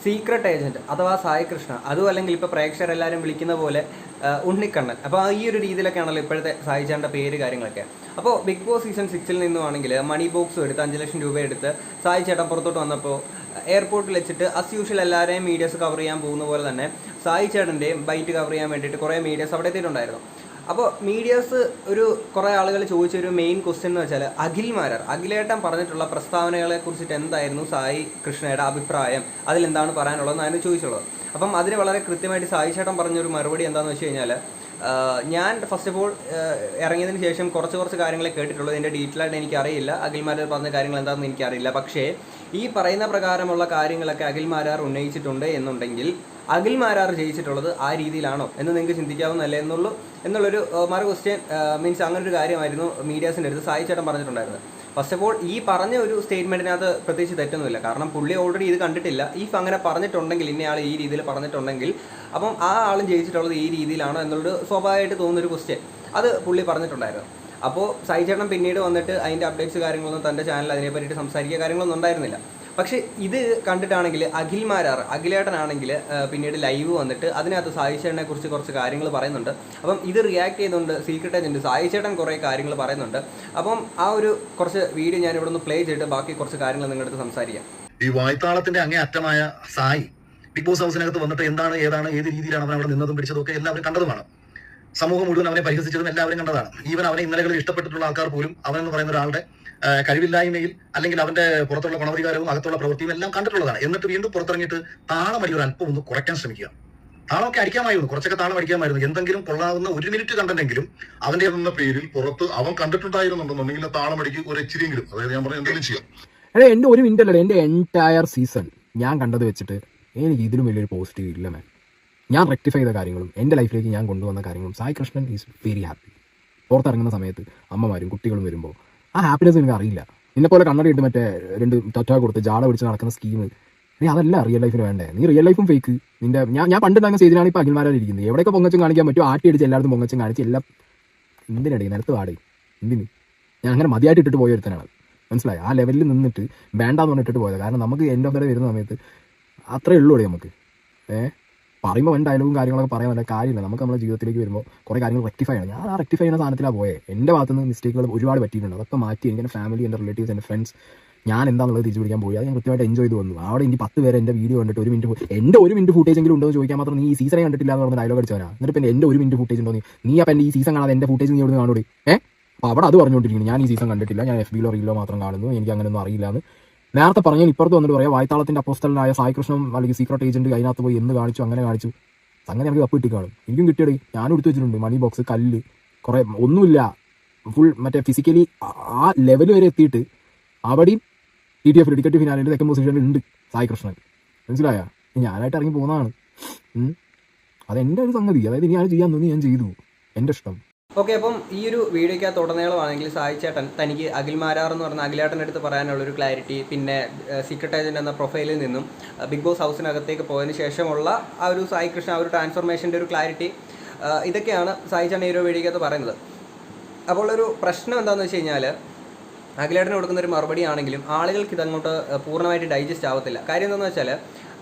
Secret agent അഥവാ സായി കൃഷ്ണ, അതും അല്ലെങ്കിൽ ഇപ്പോൾ പ്രേക്ഷകരെല്ലാവരും വിളിക്കുന്ന പോലെ ഉണ്ണിക്കണ്ണൻ. അപ്പോൾ ഈ ഒരു രീതിയിലൊക്കെയാണല്ലോ ഇപ്പോഴത്തെ സായി ചേട്ടൻ്റെ പേര് കാര്യങ്ങളൊക്കെ. അപ്പോൾ ബിഗ് ബോസ് സീസൺ 6 നിന്നുമാണെങ്കിൽ മണി ബോക്സും എടുത്ത് 5 ലക്ഷം രൂപ എടുത്ത് സായി ചേട്ടൻ പുറത്തോട്ട് വന്നപ്പോൾ എയർപോർട്ടിൽ വെച്ചിട്ട് അസ് യൂഷ്വൽ എല്ലാവരെയും മീഡിയസ് കവർ ചെയ്യാൻ പോകുന്ന പോലെ തന്നെ സായി ചേട്ടൻ്റെയും ബൈറ്റ് കവർ ചെയ്യാൻ വേണ്ടിയിട്ട് കുറേ മീഡിയസ് അവിടെ എത്തിയിട്ടുണ്ടായിരുന്നു. അപ്പോൾ മീഡിയാസ് കുറേ ആളുകൾ ചോദിച്ചൊരു മെയിൻ ക്വസ്റ്റ്യൻ എന്ന് വെച്ചാൽ അഖിലേട്ടൻ പറഞ്ഞിട്ടുള്ള പ്രസ്താവനകളെ കുറിച്ചിട്ട് എന്തായിരുന്നു സായി കൃഷ്ണയുടെ അഭിപ്രായം, അതിലെന്താണ് പറയാനുള്ളതെന്നായിരുന്നു ചോദിച്ചുള്ളത്. അപ്പം അതിന് വളരെ കൃത്യമായിട്ട് സായി ചേട്ടൻ പറഞ്ഞൊരു മറുപടി എന്താണെന്ന് വെച്ച് കഴിഞ്ഞാൽ, ഞാൻ ഫസ്റ്റ് ഓഫ് ഓൾ ഇറങ്ങിയതിന് ശേഷം കുറച്ച് കാര്യങ്ങളെ കേട്ടിട്ടുള്ളത്, എൻ്റെ ഡീറ്റെയിൽ ആയിട്ട് എനിക്കറിയില്ല, അഖിൽമാരാർ പറഞ്ഞ കാര്യങ്ങൾ എന്താണെന്ന് എനിക്കറിയില്ല. പക്ഷേ ഈ പറയുന്ന പ്രകാരമുള്ള കാര്യങ്ങളൊക്കെ അഖിൽമാരാർ ഉന്നയിച്ചിട്ടുണ്ട് എന്നുണ്ടെങ്കിൽ അഖിൽമാരാർ ജയിച്ചിട്ടുള്ളത് ആ രീതിയിലാണോ എന്ന് നിങ്ങൾക്ക് ചിന്തിക്കാവുന്നതല്ലേ എന്നുള്ളൊരു മറു ക്വസ്റ്റ്യൻ മീൻസ് അങ്ങനൊരു കാര്യമായിരുന്നു മീഡിയാസിൻ്റെ അടുത്ത് സായി ചേട്ടൻ പറഞ്ഞിട്ടുണ്ടായിരുന്നത്. ഫസ്റ്റ് ഓഫ് ഓൾ ഈ പറഞ്ഞ ഒരു സ്റ്റേറ്റ്മെൻറ്റിനകത്ത് പ്രത്യേകിച്ച് തെറ്റൊന്നുമില്ല. കാരണം പുള്ളി ഓൾറെഡി ഇത് കണ്ടിട്ടില്ല. ഇഫ് അങ്ങനെ പറഞ്ഞിട്ടുണ്ടെങ്കിൽ, ഇന്നയാൾ ഈ രീതിയിൽ പറഞ്ഞിട്ടുണ്ടെങ്കിൽ അപ്പം ആ ആളും ജയിച്ചിട്ടുള്ളത് ഈ രീതിയിലാണോ എന്നുള്ളൊരു സ്വാഭാവികമായിട്ട് തോന്നുന്നൊരു ക്വസ്റ്റ്യൻ അത് പുള്ളി പറഞ്ഞിട്ടുണ്ടായിരുന്നു. അപ്പോൾ സായി ചേട്ടൻ പിന്നീട് വന്നിട്ട് അതിൻ്റെ അപ്ഡേറ്റ്സ് കാര്യങ്ങളൊന്നും തൻ്റെ ചാനൽ അതിനെ പറ്റിയിട്ട് സംസാരിക്കുക കാര്യങ്ങളൊന്നും ഉണ്ടായിരുന്നില്ല. പക്ഷേ ഇത് കണ്ടിട്ടാണെങ്കിൽ അഖിലേട്ടനാണെങ്കിൽ പിന്നീട് ലൈവ് വന്നിട്ട് അതിനകത്ത് സായി ചേട്ടനെ കുറിച്ച് കുറച്ച് കാര്യങ്ങൾ പറയുന്നുണ്ട്. അപ്പം ഇത് റിയാക്ട് ചെയ്യുന്നുണ്ട് സീക്രട്ട് ഏജൻറ്റ് സായി ചേട്ടൻ കുറേ കാര്യങ്ങൾ പറയുന്നുണ്ട്. അപ്പം ആ ഒരു കുറച്ച് വീഡിയോ ഞാൻ ഇവിടെ നിന്ന് പ്ലേ ചെയ്തിട്ട് ബാക്കി കുറച്ച് കാര്യങ്ങൾ നിങ്ങളുടെ അടുത്ത് സംസാരിക്കാം. ഈ വായ്ത്താളത്തിന്റെ അങ്ങേ അറ്റമായ സായി ബിഗ് ബോസ് ഹൗസിനകത്ത് വന്നിട്ട് എന്താണ് ഏത് രീതിയിലാണ് അവൻ അവിടെ നിന്നതും പിടിച്ചതും ഒക്കെ എല്ലാവരും കണ്ടതുമാണ്. സമൂഹം മുഴുവൻ അവനെ പരിഹസിച്ചതും എല്ലാവരും കണ്ടതാണ്. ഈവൻ അവനെ ഇന്നലകളിൽ ഇഷ്ടപ്പെട്ടിട്ടുള്ള ആൾക്കാർ പോലും അവനെന്ന് പറയുന്ന ഒരാളുടെ കഴിവില്ലായ്മയിൽ അല്ലെങ്കിൽ അവന്റെ പുറത്തുള്ള ഗുണപരികാരവും അകത്തുള്ള പ്രവൃത്തിയും എല്ലാം കണ്ടിട്ടുള്ളതാണ്. എന്നിട്ട് വീണ്ടും പുറത്തിറങ്ങിയിട്ട് താളമടി ഒരു അല്പം ഒന്ന് കുറയ്ക്കാൻ ശ്രമിക്കുക. താളമൊക്കെ അടിക്കാമായിരുന്നു, കുറച്ചൊക്കെ താളം അടിക്കാമായിരുന്നു. എന്തെങ്കിലും കൊള്ളാവുന്ന 1 മിനിറ്റ് കണ്ടെങ്കിലും അവന്റെ എന്ന പേരിൽ പുറത്ത് അവൻ കണ്ടിട്ടുണ്ടായിരുന്നുണ്ടെന്നുണ്ടെങ്കിൽ താളമടിക്ക് ഒരു ഇച്ചിരിയെങ്കിലും, അതായത് ഞാൻ പറഞ്ഞ എന്തെങ്കിലും ചെയ്യാം. എന്റെ 1 മിനിറ്റ് അല്ലല്ലോ, എന്റെ എൻറ്റയർ സീസൺ ഞാൻ കണ്ടത് വെച്ചിട്ട് എനിക്ക് ഇതിലും വലിയൊരു പോസിറ്റീവ് ഇല്ല മാൻ. ഞാൻ റെക്ടിഫൈ ചെയ്ത കാര്യങ്ങളും എൻ്റെ ലൈഫിലേക്ക് ഞാൻ കൊണ്ടുവന്ന കാര്യങ്ങളും Sai Krishnan is very happy. പുറത്തിറങ്ങുന്ന സമയത്ത് അമ്മമാരും കുട്ടികളും വരുമ്പോൾ ആ ഹാപ്പിനെസ് എനിക്ക് അറിയില്ല. നിന്നെപ്പോലെ കണ്ണടയിട്ട് മറ്റേ 2 തൊറ്റ കൊടുത്ത് ജാട പിടിച്ച് നടക്കുന്ന സ്കീം, നീ അതല്ല റിയൽ ലൈഫിന് വേണ്ടേ. നീ റിയൽ ലൈഫും ഫേക്ക്. ഞാൻ പണ്ടുണ്ടാകുന്ന സ്റ്റേജിലാണ് ഇപ്പോൾ അഖിൽമാരാർ ഇരിക്കുന്നത്. എവിടെയൊക്കെ പൊങ്ങച്ചും കാണിക്കാൻ പറ്റും ആട്ടി അടിച്ച് എല്ലായിടത്തും പൊങ്ങച്ചും കാണിച്ച് എല്ലാം എന്തിനടി നിലത്ത് പാടേ എന്തിന്. ഞാൻ അങ്ങനെ മതിയായിട്ട് ഇട്ടിട്ട് പോയ ഒരുത്തനാണ്, മനസ്സിലായി. ആ ലെവലിൽ നിന്നിട്ട് വേണ്ടാന്ന് പറഞ്ഞിട്ട് പോയത്. കാരണം നമുക്ക് എൻ്റെ ഒന്നര വരുന്ന സമയത്ത് അത്രേ ഉള്ളൂ നമുക്ക്. പറയുമ്പോൾ വൻ ഡയലോഗും കാര്യങ്ങളൊക്കെ പറയാൻ വേണ്ട കാര്യമില്ല. നമുക്ക് നമ്മുടെ ജീവിതത്തിലേക്ക് വരുമ്പോൾ കുറേ കാര്യങ്ങൾ റെക്ടിഫൈ ആണ്. ഞാൻ ആ റെക്ടിഫൈ ചെയ്യുന്ന സാധനത്തിലാണ് പോയത്. എൻ്റെ ഭാഗത്തുനിന്ന് മിസ്റ്റേക്കുകൾ ഒരുപാട് പറ്റിയിട്ടുണ്ട്. അതൊക്കെ മാറ്റി എനിക്ക് എൻ്റെ ഫാമിലി, എൻ്റെ റിലേറ്റീവ്സ്, എൻ്റെ ഫ്രണ്ട്സ് ഞാൻ എന്താണെന്നുള്ളത് തിരിച്ചു പിടിക്കാൻ പോയി. അത് ഞാൻ കൃത്യമായിട്ട് എൻജോയ് ചെയ്ത് വന്നു. അവിടെ എനിക്ക് 10 പേര് എൻ്റെ വീഡിയോ കണ്ടിട്ട് 1 മിനിറ്റ് എൻ്റെ 1 മിനിറ്റ് ഫുട്ടേജ് എങ്കിലും ഉണ്ടോ എന്ന് ചോദിക്കാൻ മാത്രം നീ ഈ സീസണെ കണ്ടിട്ടില്ല എന്ന് പറഞ്ഞ ഡയലോഗ് അടിച്ചവനാ. എന്നിട്ട് പിന്നെ എൻ്റെ 1 മിനിറ്റ് ഫുട്ടേജ് ഉണ്ടോ നീ അപ്പം എൻ്റെ ഈ സീസൺ കാണാതെ എൻ്റെ ഫുട്ടേജ് നീ എവിടെ നിന്ന് കാണൂടി? അപ്പോൾ അവിടെ അത് പറഞ്ഞുകൊണ്ടിരിക്കുന്നു ഞാൻ ഈ സീസൺ കണ്ടിട്ടില്ല, ഞാൻ FB-ലോ റീലോ മാത്രം കാണുന്നു, എനിക്ക് അങ്ങനെയൊന്നും അറിയില്ല എന്ന് നേരത്തെ പറഞ്ഞാൽ ഇപ്പുറത്ത് വന്നിട്ട് പറയാം. വായ്ത്താളത്തിൻ്റെ അപ്പോസ്റ്റലായ സായി കൃഷ്ണൻ അല്ലെങ്കിൽ സീക്രട്ട് ഏജൻറ്റ് അതിനകത്ത് പോയി എന്ത് കാണിച്ചു, അങ്ങനെ കാണിച്ചു. അങ്ങനെ എനിക്ക് കപ്പ് കിട്ടി കാണും. എനിക്കും കിട്ടിയടി, ഞാനും എടുത്തു വെച്ചിട്ടുണ്ട്. മണി ബോക്സ്, കല്ല്, കുറേ ഒന്നുമില്ല, ഫുൾ മറ്റേ ഫിസിക്കലി ആ ലെവൽ വരെ എത്തിയിട്ട് അവിടെയും TTF ടിക്കറ്റ് ഫിനാലിൻ്റെ സെക്കൻഡ് പൊസിഷനിൽ ഉണ്ട് സായി കൃഷ്ണൻ, മനസ്സിലായ. ഞാനായിട്ട് ഇറങ്ങി പോകുന്നതാണ്. അതെൻ്റെ ഒരു സംഗതി, അതായത് ഞാൻ ചെയ്യാൻ തോന്നി ഞാൻ ചെയ്തു, എൻ്റെ ഇഷ്ടം. ഓക്കെ, അപ്പം ഈ ഒരു വീഡിയോയ്ക്കകത്ത് ഉടനീളമാണെങ്കിൽ സായി ചേട്ടൻ തനിക്ക് അഖിൽമാരാർ എന്ന് പറഞ്ഞ അഖിലേട്ടൻ്റെ അടുത്ത് പറയാനുള്ളൊരു ക്ലാരിറ്റി, പിന്നെ സീക്രട്ട് ഏജൻറ്റ് എന്ന പ്രൊഫൈലിൽ നിന്നും ബിഗ് ബോസ് ഹൗസിനകത്തേക്ക് പോയതിന് ശേഷമുള്ള ആ ഒരു സായി കൃഷ്ണ ആ ഒരു ട്രാൻസ്ഫോർമേഷൻ്റെ ഒരു ക്ലാരിറ്റി, ഇതൊക്കെയാണ് സായി ചേട്ടൻ ഈ ഒരു വീഡിയോയ്ക്കകത്ത് പറയുന്നത്. അപ്പോൾ ഒരു പ്രശ്നം എന്താണെന്ന് വെച്ച് കഴിഞ്ഞാൽ, അഖിലേട്ടന് കൊടുക്കുന്നൊരു മറുപടി ആണെങ്കിലും ആളുകൾക്ക് ഇതങ്ങോട്ട് പൂർണ്ണമായിട്ട് ഡൈജസ്റ്റ് ആവത്തില്ല. കാര്യം എന്താണെന്ന് വെച്ചാൽ,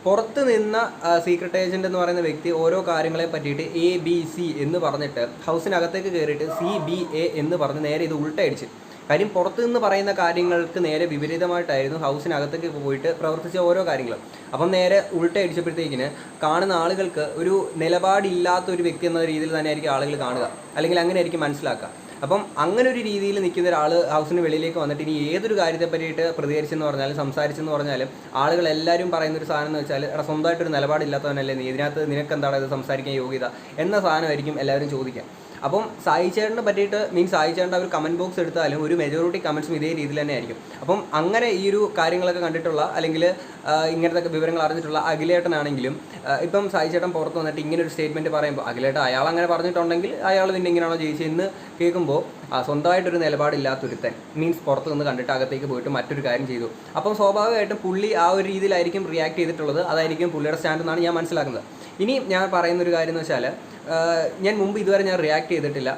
പുറത്ത് നിന്ന സീക്രട്ട് ഏജൻറ്റ് എന്ന് പറയുന്ന വ്യക്തി ഓരോ കാര്യങ്ങളെ പറ്റിയിട്ട് ABC എന്ന് പറഞ്ഞിട്ട് ഹൗസിനകത്തേക്ക് കയറിയിട്ട് CBA എന്ന് പറഞ്ഞ് നേരെ ഇത് ഉൾട്ടയടിച്ച്. കാര്യം പുറത്തു നിന്ന് പറയുന്ന കാര്യങ്ങൾക്ക് നേരെ വിപരീതമായിട്ടായിരുന്നു ഹൗസിനകത്തേക്ക് പോയിട്ട് പ്രവർത്തിച്ച ഓരോ കാര്യങ്ങളും. അപ്പം നേരെ ഉൾട്ടയടിച്ചപ്പോഴത്തേക്കിന് കാണുന്ന ആളുകൾക്ക് ഒരു നിലപാടില്ലാത്ത ഒരു വ്യക്തി എന്ന രീതിയിൽ തന്നെയായിരിക്കും ആളുകൾ കാണുക, അല്ലെങ്കിൽ അങ്ങനെ ആയിരിക്കും മനസ്സിലാക്കുക. അപ്പം അങ്ങനെ ഒരു രീതിയിൽ നിൽക്കുന്ന ഒരാൾ ഹൗസിന് വെളിയിലേക്ക് വന്നിട്ട് ഇനി ഏതൊരു കാര്യത്തെ പറ്റിയിട്ട് പ്രതികരിച്ചെന്ന് പറഞ്ഞാലും സംസാരിച്ചെന്ന് പറഞ്ഞാലും ആളുകൾ എല്ലാവരും പറയുന്നൊരു സാധനം എന്ന് വെച്ചാൽ, സ്വന്തമായിട്ടൊരു നിലപാടില്ലാത്തവനല്ലേ നീ, ഇതിനകത്ത് നിനക്കെന്താണ് ഇത് സംസാരിക്കാൻ യോഗ്യത എന്ന സാധനമായിരിക്കും എല്ലാവരും ചോദിക്കുക. അപ്പം സായി ചേട്ടനെ പറ്റിയിട്ട് സായി ചേട്ടൻ്റെ ഒരു കമൻറ്റ് ബോക്സ് എടുത്താലും ഒരു മെജോറിറ്റി കമൻറ്റ്സും ഇതേ രീതിയിൽ തന്നെ ആയിരിക്കും. അപ്പം അങ്ങനെ ഈ ഒരു കാര്യങ്ങളൊക്കെ കണ്ടിട്ടുള്ള അല്ലെങ്കിൽ ഇങ്ങനത്തെ വിവരങ്ങൾ അറിഞ്ഞിട്ടുള്ള അഖിലേട്ടനാണെങ്കിലും ഇപ്പം സായി ചേട്ടൻ പുറത്ത് വന്നിട്ട് ഇങ്ങനെ ഒരു സ്റ്റേറ്റ്മെൻറ്റ് പറയുമ്പോൾ അഖിലേട്ടൻ അയാൾ അങ്ങനെ പറഞ്ഞിട്ടുണ്ടെങ്കിൽ അയാൾ പിന്നെ ഇങ്ങനെയാണോ ജയിച്ചതെന്ന് കേൾക്കുമ്പോൾ സ്വന്തമായിട്ടൊരു നിലപാടില്ലാത്തൊരുത്തൻ പുറത്ത് നിന്ന് കണ്ടിട്ട് അകത്തേക്ക് പോയിട്ട് മറ്റൊരു കാര്യം ചെയ്തു. അപ്പം സ്വാഭാവികമായിട്ടും പുള്ളി ആ ഒരു രീതിയിലായിരിക്കും റിയാക്ട് ചെയ്തിട്ടുള്ളത്. അതായിരിക്കും പുള്ളിയുടെ സ്റ്റാൻഡ് എന്നാണ് ഞാൻ മനസ്സിലാക്കുന്നത്. ഇനി ഞാൻ പറയുന്നൊരു കാര്യം എന്ന് വെച്ചാൽ, ഞാൻ മുമ്പ് ഇതുവരെ ഞാൻ റിയാക്ട് ചെയ്തിട്ടില്ല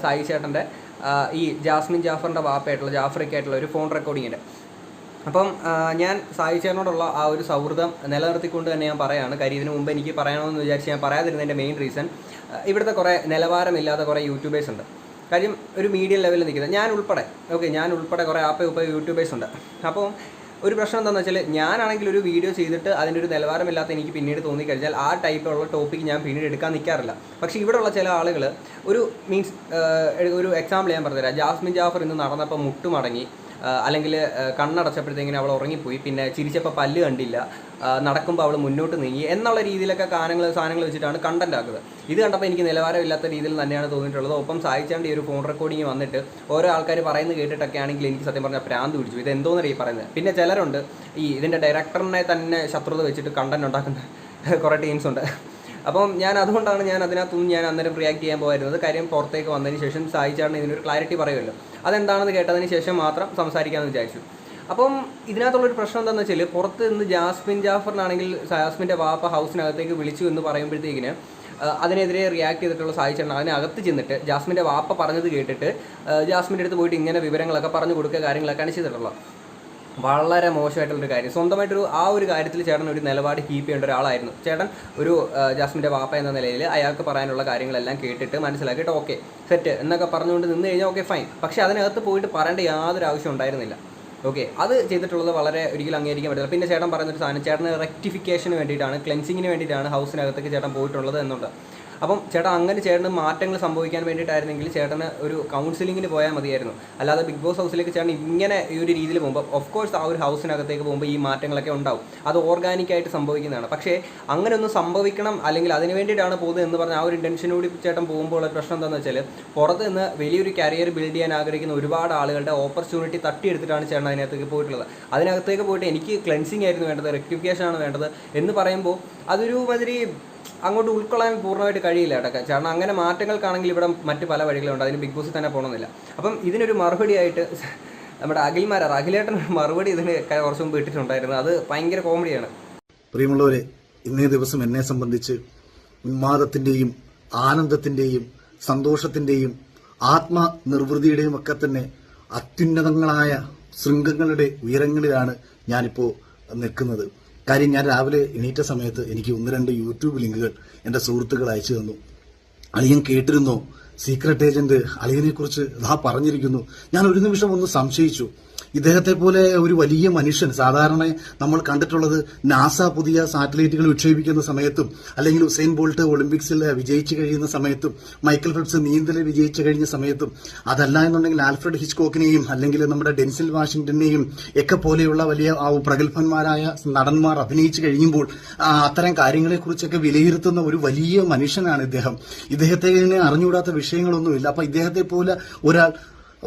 സായി ചേട്ടൻ്റെ ഈ ജാസ്മിൻ ജാഫറിൻ്റെ വാപ്പയായിട്ടുള്ള ജാഫറിക്കായിട്ടുള്ള ഒരു ഫോൺ റെക്കോർഡിങ്ങിൻ്റെ. അപ്പം ഞാൻ സായി ചേട്ടനോടുള്ള ആ ഒരു സൗഹൃദം നിലനിർത്തിക്കൊണ്ട് തന്നെ ഞാൻ പറയുകയാണ്. കാര്യം ഇതിനു മുമ്പ് എനിക്ക് പറയണമെന്ന് വിചാരിച്ച് ഞാൻ പറയാതിരുന്നതിൻ്റെ മെയിൻ റീസൺ, ഇവിടുത്തെ കുറേ നിലവാരമില്ലാത്ത കുറേ യൂട്യൂബേഴ്സ് ഉണ്ട്. കാര്യം ഒരു മീഡിയം ലെവലിൽ നിൽക്കുന്നത് ഞാൻ ഉൾപ്പെടെ കുറേ ആപ്പ് യൂട്യൂബേഴ്സ് ഉണ്ട്. അപ്പോൾ ഒരു പ്രശ്നം എന്താണെന്ന് വെച്ചാൽ, ഞാനാണെങ്കിൽ ഒരു വീഡിയോ ചെയ്തിട്ട് അതിൻ്റെ ഒരു നിലവാരമില്ലാത്ത എനിക്ക് പിന്നീട് തോന്നിക്കഴിഞ്ഞാൽ ആ ടൈപ്പിലുള്ള ടോപ്പിക്ക് ഞാൻ പിന്നീട് എടുക്കാൻ നിൽക്കാറില്ല. പക്ഷേ ഇവിടെയുള്ള ചില ആളുകൾ ഒരു എക്സാമ്പിൾ ഞാൻ പറഞ്ഞുതരാം. ജാസ്മിൻ ജാഫർ ഇന്ന് നടന്നപ്പോൾ മുട്ടുമടങ്ങി, അല്ലെങ്കിൽ കണ്ണടച്ചപ്പോഴത്തേക്കിനും അവൾ ഉറങ്ങിപ്പോയി, പിന്നെ ചിരിച്ചപ്പോൾ പല്ല് കണ്ടില്ല, നടക്കുമ്പോൾ അവൾ മുന്നോട്ട് നീങ്ങി എന്നുള്ള രീതിയിലൊക്കെ സാധനങ്ങൾ വെച്ചിട്ടാണ് കണ്ടന്റ് ആക്കുന്നത്. ഇത് കണ്ടപ്പോൾ എനിക്ക് നിലവാരമില്ലാത്ത രീതിയിൽ തന്നെയാണ് തോന്നിയിട്ടുള്ളത്. ഒപ്പം സായിച്ചാണ്ട് ഈ ഒരു ഫോൺ റെക്കോർഡിങ് വന്നിട്ട് ഓരോ ആൾക്കാർ പറയുന്നത് കേട്ടിട്ടൊക്കെ ആണെങ്കിൽ എനിക്ക് സത്യം പറഞ്ഞാൽ പ്രാന്ത് പിടിച്ചു. ഇത് എന്തോന്നറിയ പറയുന്നത്. പിന്നെ ചിലരുണ്ട് ഇതിൻ്റെ ഡയറക്ടറിനെ തന്നെ ശത്രുത വെച്ചിട്ട് കണ്ടന്റ് ഉണ്ടാക്കുന്ന കുറേ ടീംസ് ഉണ്ട്. അപ്പം അതുകൊണ്ടാണ് ഞാൻ അതിനകത്തൊന്നും ഞാൻ അന്നേരം റിയാക്ട് ചെയ്യാൻ പോയിരുന്നത്. കാര്യം പുറത്തേക്ക് വന്നതിന് ശേഷം സായി ചേട്ടൻ ഇതിനൊരു ക്ലാരിറ്റി പറയുമല്ലോ, അതെന്താണെന്ന് കേട്ടതിന് ശേഷം മാത്രം സംസാരിക്കാമെന്ന് വിചാരിച്ചു. അപ്പം ഇതിനകത്തുള്ളൊരു പ്രശ്നം എന്താണെന്ന് വെച്ചാൽ, പുറത്ത് നിന്ന് ജാസ്മിൻ ജാഫറിനാണെങ്കിൽ ജാസ്മിൻ്റെ വാപ്പ ഹൗസിനകത്തേക്ക് വിളിച്ചു എന്ന് പറയുമ്പോഴത്തേക്കിന് അതിനെതിരെ റിയാക്ട് ചെയ്തിട്ടുള്ള സായി ചേട്ടൻ അതിനകത്ത് ചെന്നിട്ട് ജാസ്മിൻ്റെ വാപ്പ പറഞ്ഞത് കേട്ടിട്ട് ജാസ്മിൻ്റെ അടുത്ത് പോയിട്ട് ഇങ്ങനെ വിവരങ്ങളൊക്കെ പറഞ്ഞു കൊടുക്കുക കാര്യങ്ങളൊക്കെയാണ് ചെയ്തിട്ടുള്ളത്. വളരെ മോശമായിട്ടുള്ളൊരു കാര്യം. സ്വന്തമായിട്ടൊരു ആ ഒരു കാര്യത്തിൽ ചേട്ടൻ ഒരു നിലപാട് കീപ്പ് ചെയ്യേണ്ട ഒരാളായിരുന്നു. ചേട്ടൻ ഒരു ജാസ്മിൻ്റെ വാപ്പ എന്ന നിലയിൽ അയാൾക്ക് പറയാനുള്ള കാര്യങ്ങളെല്ലാം കേട്ടിട്ട് മനസ്സിലാക്കിയിട്ട് ഓക്കെ സെറ്റ് എന്നൊക്കെ പറഞ്ഞുകൊണ്ട് നിന്ന് കഴിഞ്ഞാൽ ഓക്കെ ഫൈൻ. പക്ഷേ അതിനകത്ത് പോയിട്ട് പറയേണ്ട യാതൊരു ആവശ്യം ഉണ്ടായിരുന്നില്ല. ഓക്കെ, അത് ചെയ്തിട്ടുള്ളത് വളരെ ഒരിക്കലും അംഗീകരിക്കാൻ പറ്റില്ല. പിന്നെ ചേട്ടൻ പറയുന്നൊരു സാധനം, ചേട്ടന് റെക്ടിഫിക്കേഷന് വേണ്ടിയിട്ടാണ്, ക്ലെൻസിങ്ങിന് വേണ്ടിയിട്ടാണ് ഹൗസിനകത്തേക്ക് ചേട്ടൻ പോയിട്ടുള്ളത് എന്നുണ്ട്. അപ്പം ചേട്ടൻ അങ്ങനെ ചേട്ടന് മാറ്റങ്ങൾ സംഭവിക്കാൻ വേണ്ടിയിട്ടായിരുന്നെങ്കിൽ ചേട്ടന് ഒരു കൗൺസിലിങ്ങിന് പോയാൽ മതിയായിരുന്നു. അല്ലാതെ ബിഗ് ബോസ് ഹൗസിലേക്ക് ചേട്ടൻ ഇങ്ങനെ ഈ ഒരു രീതിയിൽ പോകുമ്പോൾ ഓഫ് കോഴ്സ് ആ ഒരു ഹൗസിനകത്തേക്ക് പോകുമ്പോൾ ഈ മാറ്റങ്ങളൊക്കെ ഉണ്ടാവും. അത് ഓർഗാനിക്കായിട്ട് സംഭവിക്കുന്നതാണ്. പക്ഷേ അങ്ങനെ ഒന്നും സംഭവിക്കണം അല്ലെങ്കിൽ അതിന് വേണ്ടിയിട്ടാണ് പോകുന്നത് എന്ന് പറഞ്ഞാൽ ആ ഒരു ഇൻറ്റൻഷനോട് ചേട്ടൻ പോകുമ്പോൾ ഉള്ള പ്രശ്നം എന്താണെന്ന് വെച്ചാൽ, പുറത്ത് നിന്ന് വലിയൊരു കരിയർ ബിൽഡ് ചെയ്യാൻ ആഗ്രഹിക്കുന്ന ഒരുപാട് ആളുകളുടെ ഓപ്പർച്യൂണിറ്റി തട്ടിയെടുത്തിട്ടാണ് ചേട്ടൻ അതിനകത്തേക്ക് പോയിട്ടുള്ളത്. അതിനകത്തേക്ക് പോയിട്ട് എനിക്ക് ക്ലെൻസിങ് ആയിരുന്നു വേണ്ടത്, റെക്ടിഫിക്കേഷൻ ആണ് വേണ്ടത് എന്ന് പറയുമ്പോൾ അതൊരു മാതിരി അങ്ങോട്ട് ഉൾക്കൊള്ളാൻ പൂർണ്ണമായിട്ട് കഴിയില്ല കേട്ടോ. കാരണം അങ്ങനെ മാറ്റങ്ങൾക്കാണെങ്കിൽ ഇവിടെ മറ്റ് പല വഴികളുണ്ട്, അതിന് ബിഗ് ബോസിൽ തന്നെ പോകണമെന്നില്ല. അപ്പം ഇതിനൊരു മറുപടിയായിട്ട് നമ്മുടെ അഖിലേട്ടനൊരു മറുപടി ഇതിന് കുറച്ച് മുമ്പ് ഇട്ടിട്ടുണ്ടായിരുന്നു. അത് ഭയങ്കര കോമഡിയാണ്. പ്രിയമുള്ളവരെ, ഇന്നേ ദിവസം എന്നെ സംബന്ധിച്ച് ഉന്മാദത്തിന്റെയും ആനന്ദത്തിന്റെയും സന്തോഷത്തിന്റെയും ആത്മനിർവൃതിയുടെയും ഒക്കെ തന്നെ അത്യുന്നതങ്ങളായ ശൃംഗങ്ങളുടെ ഉയരങ്ങളിലാണ് ഞാനിപ്പോൾ നിൽക്കുന്നത്. കാര്യം, ഞാൻ രാവിലെ എണീറ്റ സമയത്ത് എനിക്ക് 1-2 യൂട്യൂബ് ലിങ്കുകൾ എൻ്റെ സുഹൃത്തുക്കൾ അയച്ചു തന്നു. അളിയൻ കേട്ടിരുന്നോ, സീക്രട്ട് ഏജന്റ് അളിയനെ കുറിച്ച് പറഞ്ഞിരിക്കുന്നു. ഞാൻ ഒരു നിമിഷം ഒന്ന് സംശയിച്ചു. ഇദ്ദേഹത്തെ പോലെ ഒരു വലിയ മനുഷ്യൻ, സാധാരണ നമ്മൾ കണ്ടിട്ടുള്ളത് നാസ പുതിയ സാറ്റലൈറ്റുകൾ വിക്ഷേപിക്കുന്ന സമയത്തും, അല്ലെങ്കിൽ ഉസൈൻ ബോൾട്ട് ഒളിമ്പിക്സിൽ വിജയിച്ചു കഴിയുന്ന സമയത്തും, മൈക്കൽ ഫെൽപ്സ് നീന്തൽ വിജയിച്ചു കഴിഞ്ഞ സമയത്തും, അതല്ല എന്നുണ്ടെങ്കിൽ ആൽഫ്രഡ് ഹിച്ച്കോക്കിനെയും അല്ലെങ്കിൽ നമ്മുടെ ഡെൻസിൽ വാഷിംഗ്ടനെയും ഒക്കെ പോലെയുള്ള വലിയ പ്രഗത്ഭന്മാരായ നടന്മാർ അഭിനയിച്ചു കഴിയുമ്പോൾ അത്തരം കാര്യങ്ങളെക്കുറിച്ചൊക്കെ വിലയിരുത്തുന്ന ഒരു വലിയ മനുഷ്യനാണ് ഇദ്ദേഹം. ഇദ്ദേഹത്തെ അറിഞ്ഞുകൂടാത്ത വിഷയങ്ങളൊന്നുമില്ല. അപ്പൊ ഇദ്ദേഹത്തെ പോലെ ഒരാൾ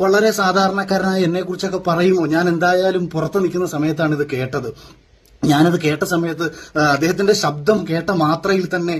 വളരെ സാധാരണക്കാരനായ എന്നെ കുറിച്ചൊക്കെ പറയുമോ? ഞാൻ എന്തായാലും പുറത്ത് നിൽക്കുന്ന സമയത്താണ് ഇത് കേട്ടത്. ഞാനത് കേട്ട സമയത്ത് അദ്ദേഹത്തിന്റെ ശബ്ദം കേട്ട മാത്രയിൽ തന്നെ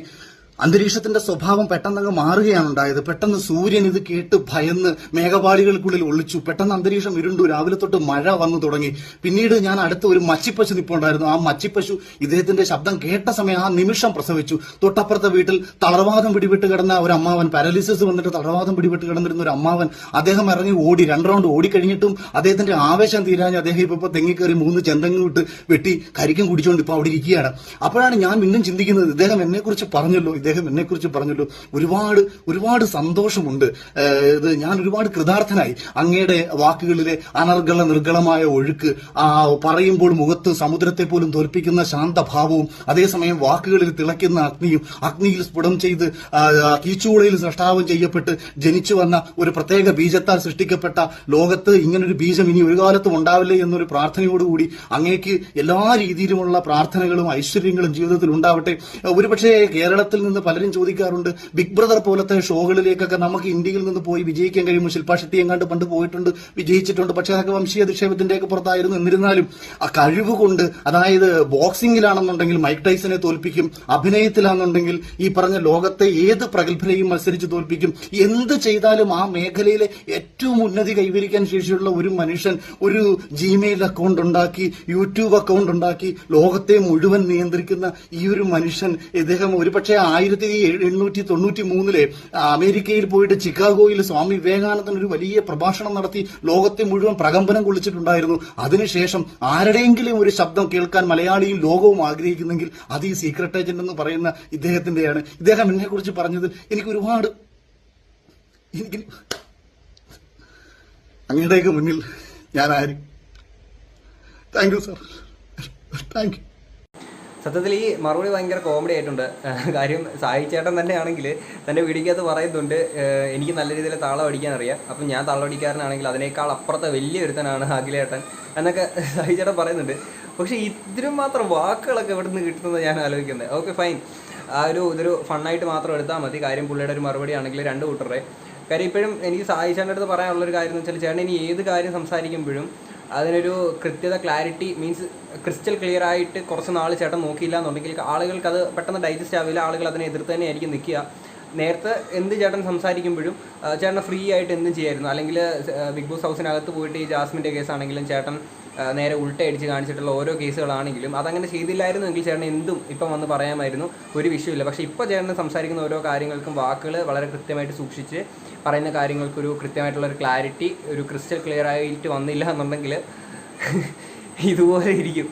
അന്തരീക്ഷത്തിന്റെ സ്വഭാവം പെട്ടെന്നങ്ങ് മാറുകയാണ് ഉണ്ടായത്. പെട്ടെന്ന് സൂര്യൻ ഇത് കേട്ട് ഭയന്ന് മേഘപാളികൾക്കുള്ളിൽ ഒളിച്ചു. പെട്ടെന്ന് അന്തരീക്ഷം ഇരുണ്ടു. രാവിലെ തൊട്ട് മഴ വന്നു തുടങ്ങി. പിന്നീട് ഞാൻ അടുത്ത ഒരു മച്ചിപ്പശു നിൽപ്പുണ്ടായിരുന്നു. ആ മച്ചിപ്പശു ഇദ്ദേഹത്തിന്റെ ശബ്ദം കേട്ട സമയം ആ നിമിഷം പ്രസവിച്ചു. തൊട്ടപ്പുറത്തെ വീട്ടിൽ തളർവാദം പിടിപെട്ട് കിടന്ന ഒരു അമ്മാവൻ, പാരലിസിസ് വന്നിട്ട് തളർവാദം പിടിപെട്ട് കിടന്നിരുന്ന ഒരു അമ്മാവൻ, അദ്ദേഹം ഇറങ്ങി ഓടി. 2 റൗണ്ട് ഓടിക്കഴിഞ്ഞിട്ടും അദ്ദേഹത്തിന്റെ ആവേശം തീരാഞ്ഞ് അദ്ദേഹം ഇപ്പൊ തെങ്ങിക്കയറി 3 ചെന്തങ്ങ് വിട്ട് വെട്ടി കരിക്കും കുടിച്ചുകൊണ്ട് ഇപ്പൊ അവിടെ ഇരിക്കുകയാണ്. അപ്പോഴാണ് ഞാൻ വീണ്ടും ചിന്തിക്കുന്നത്, ഇദ്ദേഹം എന്നെക്കുറിച്ച് പറഞ്ഞല്ലോ, ഒരുപാട് സന്തോഷമുണ്ട്. ഇത് ഞാൻ ഒരുപാട് കൃതാർത്ഥനായി. അങ്ങയുടെ വാക്കുകളിലെ അനർഗള നിർഗളമായ ഒഴുക്ക്, പറയുമ്പോൾ മുഖത്ത് സമുദ്രത്തെ പോലും തോൽപ്പിക്കുന്ന ശാന്തഭാവവും, അതേസമയം വാക്കുകളിൽ തിളയ്ക്കുന്ന അഗ്നിയിൽ സ്ഫുടം ചെയ്ത് കീച്ചൂളയിൽ സൃഷ്ടാവം ചെയ്യപ്പെട്ട് ജനിച്ചു വന്ന ഒരു പ്രത്യേക ബീജത്താൽ സൃഷ്ടിക്കപ്പെട്ട ലോകത്ത് ഇങ്ങനൊരു ബീജം ഇനി ഒരു കാലത്തും ഉണ്ടാവില്ലേ എന്നൊരു പ്രാർത്ഥനയോടുകൂടി അങ്ങേക്ക് എല്ലാ രീതിയിലുമുള്ള പ്രാർത്ഥനകളും ഐശ്വര്യങ്ങളും ജീവിതത്തിൽ ഉണ്ടാവട്ടെ. ഒരുപക്ഷെ കേരളത്തിൽ നിന്ന് പലരും ചോദിക്കാറുണ്ട്, ബിഗ് ബ്രദർ പോലത്തെ ഷോകളിലേക്കൊക്കെ നമുക്ക് ഇന്ത്യയിൽ നിന്ന് പോയി വിജയിക്കാൻ കഴിയുമ്പോൾ, ശില്പാ ഷെട്ടി എങ്ങാണ്ട് പണ്ട് പോയിട്ടുണ്ട്, വിജയിച്ചിട്ടുണ്ട്. പക്ഷെ അതൊക്കെ വംശീയ അധിക്ഷേപത്തിന്റെയൊക്കെ പുറത്തായിരുന്നു. എന്നിരുന്നാലും ആ കഴിവ് കൊണ്ട്, അതായത് ബോക്സിംഗിലാണെന്നുണ്ടെങ്കിൽ മൈക്ക് ടൈസനെ തോൽപ്പിക്കും, അഭിനയത്തിലാണെന്നുണ്ടെങ്കിൽ ഈ പറഞ്ഞ ലോകത്തെ ഏത് പ്രഗത്ഭരെയും മത്സരിച്ച് തോൽപ്പിക്കും. എന്ത് ചെയ്താലും ആ മേഖലയിലെ ഏറ്റവും ഉന്നതി കൈവരിക്കാൻ ശേഷിയുള്ള ഒരു മനുഷ്യൻ ഒരു ജിമെയിൽ അക്കൗണ്ട് ഉണ്ടാക്കി, യൂട്യൂബ് അക്കൗണ്ട് ഉണ്ടാക്കി ലോകത്തെ മുഴുവൻ നിയന്ത്രിക്കുന്ന ഈ ഒരു മനുഷ്യൻ, ഇദ്ദേഹം ഒരുപക്ഷെ 1893 അമേരിക്കയിൽ പോയിട്ട് ചിക്കാഗോയിൽ സ്വാമി വിവേകാനന്ദൻ ഒരു വലിയ പ്രഭാഷണം നടത്തി ലോകത്തെ മുഴുവൻ പ്രകമ്പനം കൊള്ളിച്ചിട്ടുണ്ടായിരുന്നു. അതിനുശേഷം ആരുടെയെങ്കിലും ഒരു ശബ്ദം കേൾക്കാൻ മലയാളിയും ലോകവും ആഗ്രഹിക്കുന്നെങ്കിൽ അത് ഈ സീക്രട്ട് ഏജന്റ് എന്ന് പറയുന്ന ഇദ്ദേഹത്തിന്റെയാണ്. ഇദ്ദേഹം എന്നെ കുറിച്ച് പറഞ്ഞത് എനിക്ക് അങ്ങയുടെയൊക്കെ മുന്നിൽ ഞാൻ ആര്. Thank you sir, thank you. സത്യത്തിൽ ഈ മറുപടി ഭയങ്കര കോമഡി ആയിട്ടുണ്ട്. കാര്യം സായി ചേട്ടൻ തന്നെയാണെങ്കിൽ തൻ്റെ വീഡിയോക്കകത്ത് പറയുന്നുണ്ട് എനിക്ക് നല്ല രീതിയിൽ താളം അടിക്കാൻ അറിയാം, അപ്പം ഞാൻ താളമടിക്കാരനാണെങ്കിൽ അതിനേക്കാൾ അപ്പുറത്തെ വലിയൊരുത്തനാണ് അഖിലേട്ടൻ എന്നൊക്കെ സായി ചേട്ടൻ പറയുന്നുണ്ട്. പക്ഷേ ഇതിനും മാത്രം വാക്കുകളൊക്കെ എവിടെ നിന്ന് കിട്ടുന്നത് ഞാൻ ആലോചിക്കുന്നത്. ഓക്കെ ഫൈൻ, ഇതൊരു ഫണ്ണായിട്ട് മാത്രം എടുത്താൽ മതി. കാര്യം പുള്ളിയുടെ ഒരു മറുപടി ആണെങ്കിൽ രണ്ട് കൂട്ടരുടെ കാര്യം. ഇപ്പോഴും എനിക്ക് സായി ചേട്ടൻ്റെ അടുത്ത് പറയാനുള്ളൊരു കാര്യം എന്ന് വെച്ചാൽ, ചേട്ടൻ ഇനി ഏത് കാര്യം സംസാരിക്കുമ്പോഴും അതിനൊരു കൃത്യത, ക്ലാരിറ്റി, മീൻസ് ക്രിസ്റ്റൽ ക്ലിയർ ആയിട്ട് കുറച്ച് നാൾ ചേട്ടൻ നോക്കിയില്ല എന്നുണ്ടെങ്കിൽ ആളുകൾക്ക് അത് പെട്ടെന്ന് ഡൈജസ്റ്റ് ആവില്ല. ആളുകൾ അതിനെ എതിർത്ത് തന്നെ ആയിരിക്കും നിൽക്കുക. നേരത്തെ എന്ത് ചേട്ടൻ സംസാരിക്കുമ്പോഴും ചേട്ടൻ ഫ്രീ ആയിട്ട് എന്തും ചെയ്യായിരുന്നു. അല്ലെങ്കിൽ ബിഗ് ബോസ് ഹൗസിനകത്ത് പോയിട്ട് ഈ ജാസ്മിൻ്റെ കേസാണെങ്കിലും ചേട്ടൻ നേരെ ഉൾട്ടയടിച്ച് കാണിച്ചിട്ടുള്ള ഓരോ കേസുകളാണെങ്കിലും അതങ്ങനെ ചെയ്തില്ലായിരുന്നു എങ്കിൽ ചേട്ടൻ എന്തും ഇപ്പം വന്ന് പറയാമായിരുന്നു, ഒരു വിഷയമില്ല. പക്ഷേ ഇപ്പോൾ ചേട്ടൻ സംസാരിക്കുന്ന ഓരോ കാര്യങ്ങൾക്കും വാക്കുകൾ വളരെ കൃത്യമായിട്ട് സൂക്ഷിച്ച് പറയുന്ന കാര്യങ്ങൾക്കൊരു കൃത്യമായിട്ടുള്ളൊരു ക്ലാരിറ്റി, ഒരു ക്രിസ്റ്റൽ ക്ലിയർ ആയിട്ട് വന്നില്ല എന്നുണ്ടെങ്കിൽ ഇതുപോലെ ഇരിക്കും.